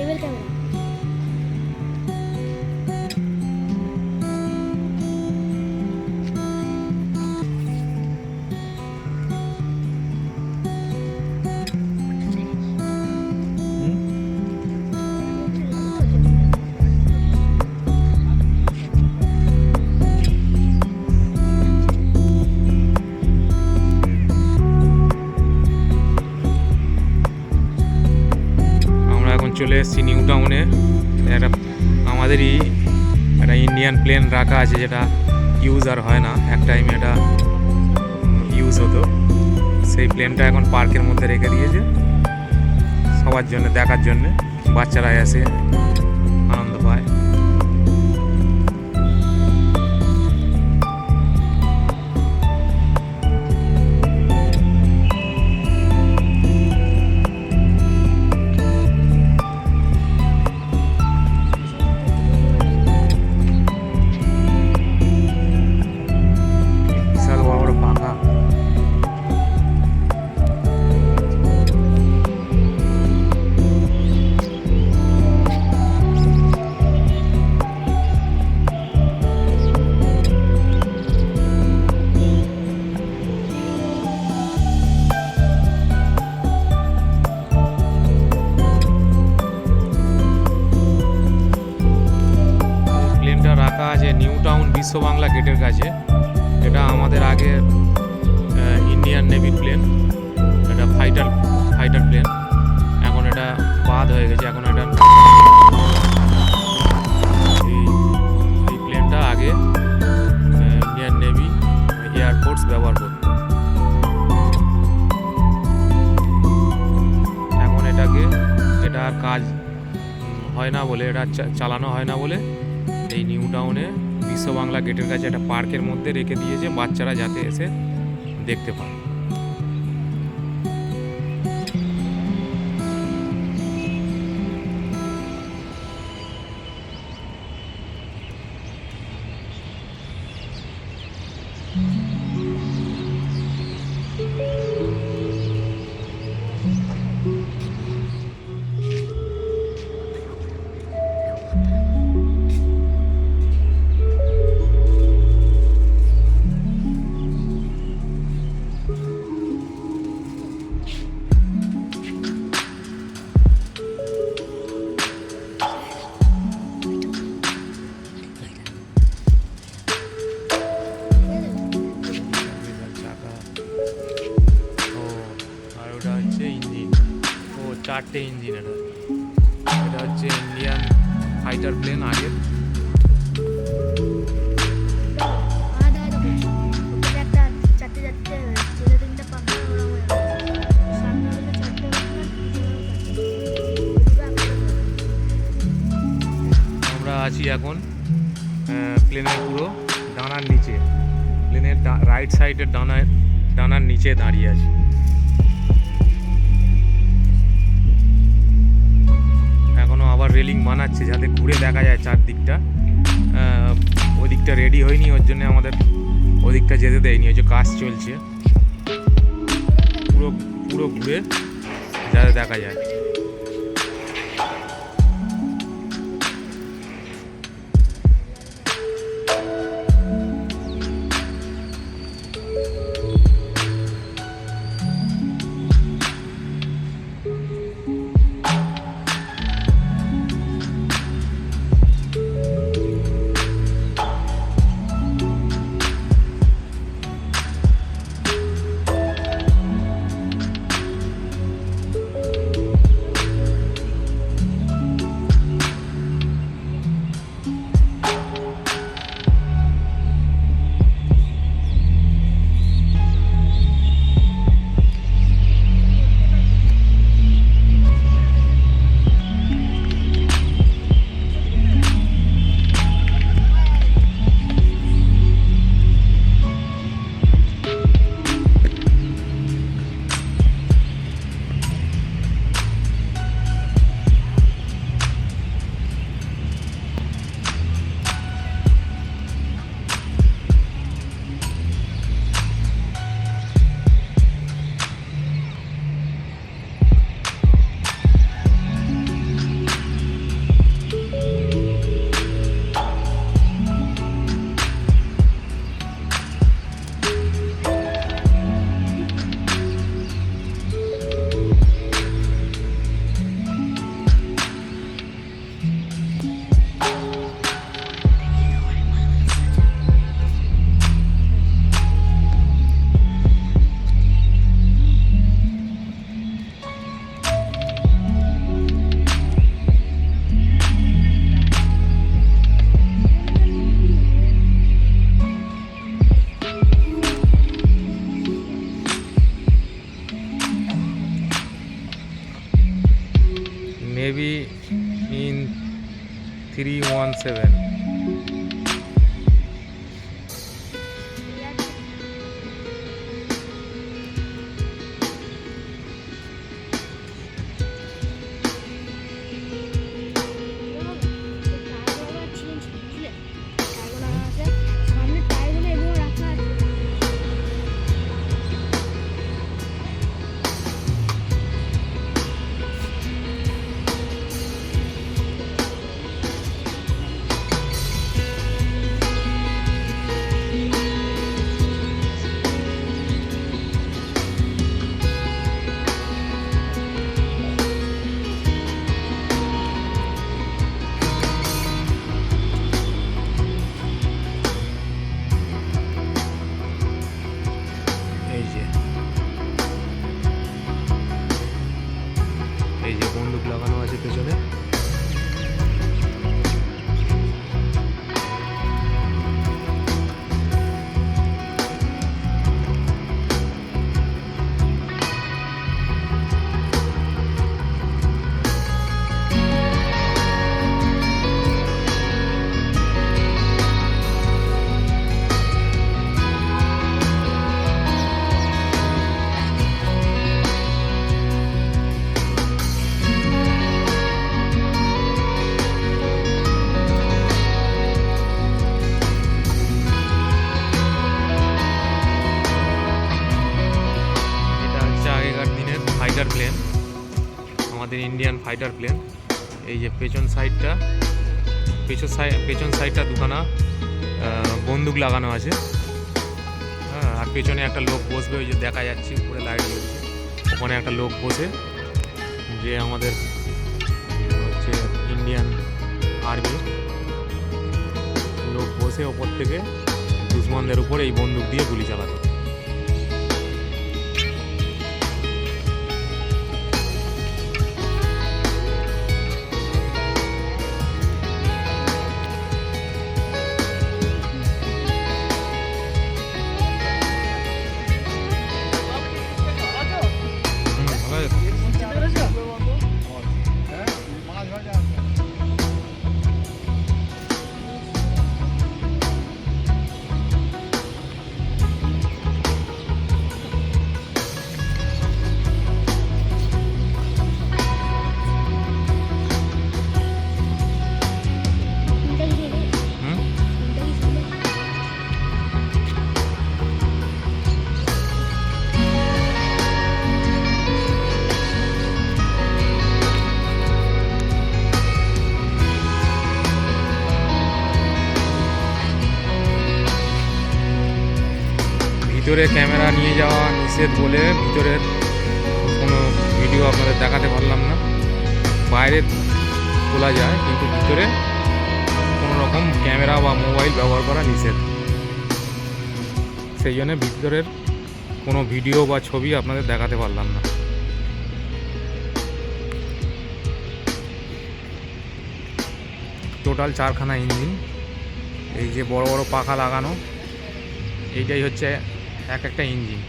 Table camera. চলে এসেছি new টাউনে। একটা আমাদেরই একটা ইন্ডিয়ান প্লেন রাখা আছে, যেটা ইউজ আর হয় না, এক টাইমে এটা ইউজ হতো। সেই প্লেনটা এখন পার্কের মধ্যে রেখে দিয়েছে সবার জন্য দেখার জন্য। বাচ্চারা এসে আনন্দ পায়। রাখা আছে নিউ টাউন বিশ্ব বাংলা গেটের কাছে। এটা আমাদের আগে ইন্ডিয়ান নেভির প্লেন, এটা ফাইটার প্লেন। এখন এটা বাদ হয়ে গেছে। এখন এটা এই প্লেনটা আগে ইন্ডিয়ান নেভি এয়ারফোর্স ব্যবহার করত। এখন এটা আর কাজ হয় না বলে, এটা চালানো হয় না বলে এই নিউ টাউনে বিশ্ব বাংলা গেটের কাছে একটা পার্কের মধ্যে রেখে দিয়েছে, বাচ্চারা যাতে এসে দেখতে পায়। চারটে ইঞ্জিন। এটা হচ্ছে ইন্ডিয়ান ফাইটার প্লেন আগে। আমরা আছি এখন প্লেনের পুরো ডানার নিচে, প্লেনের রাইট সাইডের ডানার নিচে দাঁড়িয়ে আছি। আবার রেলিং বানাচ্ছে যাতে ঘুরে দেখা যায় চারদিকটা। ওদিকটা রেডি হয়নি, ওর জন্য আমাদের ওদিকটা যেতে দেয়নি, ওই যে কাজ চলছে। পুরো ঘুরে যাতে দেখা যায়। Maybe in 317. এই যে বন্দুক লাগানো আছে পেছনে। ফাইটার প্লেন, আমাদের ইন্ডিয়ান ফাইটার প্লেন। এই যে পেছন সাইডটা দুখানা বন্দুক লাগানো আছে, হ্যাঁ। আর পেছনে একটা লোক বসবে, ওই যে দেখা যাচ্ছে উপরে লাইট জ্বলছে, ওখানে একটা লোক বসে, যে আমাদের হচ্ছে ইন্ডিয়ান আর্মি লোক বসে ওপর থেকে দুশ্মনদের উপর এই বন্দুক দিয়ে গুলি চালাতো। ভিতরে ক্যামেরা নিয়ে যাওয়া নিষেধ বলে ভিতরের কোনো ভিডিও আপনাদের দেখাতে পারলাম না। বাইরে তোলা যায়, কিন্তু ভিতরে কোনো রকম ক্যামেরা বা মোবাইল ব্যবহার করা নিষেধ। সেই জন্য ভিতরের কোনো ভিডিও বা ছবি আপনাদের দেখাতে পারলাম না। টোটাল 4খানা ইঞ্জিন, এই যে বড় বড় পাখা লাগানো, এইটাই হচ্ছে একটা ইঞ্জিন।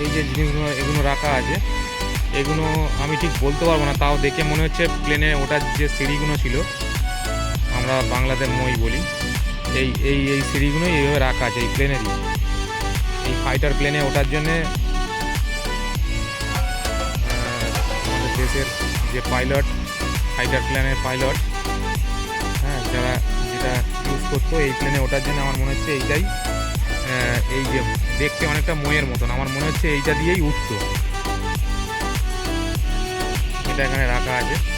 এই যে জিনিসগুলো এগুলো রাখা আছে, এগুলো আমি ঠিক বলতে পারবো না, তাও দেখে মনে হচ্ছে প্লেনে ওটার যে সিঁড়িগুলো ছিল, আমরা বাংলাতে মই বলি, এই এই এই সিঁড়িগুলোই এইভাবে রাখা আছে এই প্লেনেরই। এই ফাইটার প্লেনে ওঠার জন্যে আমাদের দেশের যে পাইলট, ফাইটার প্লেনের পাইলট, হ্যাঁ, যারা যেটা ইউজ করতো এই প্লেনে ওঠার জন্য, আমার মনে হচ্ছে এইটাই এই যে দেখতে অনেকটা ময়ের মতন, আমার মনে হচ্ছে এইটা দিয়েই উঠতো। এটা এখানে রাখা আছে।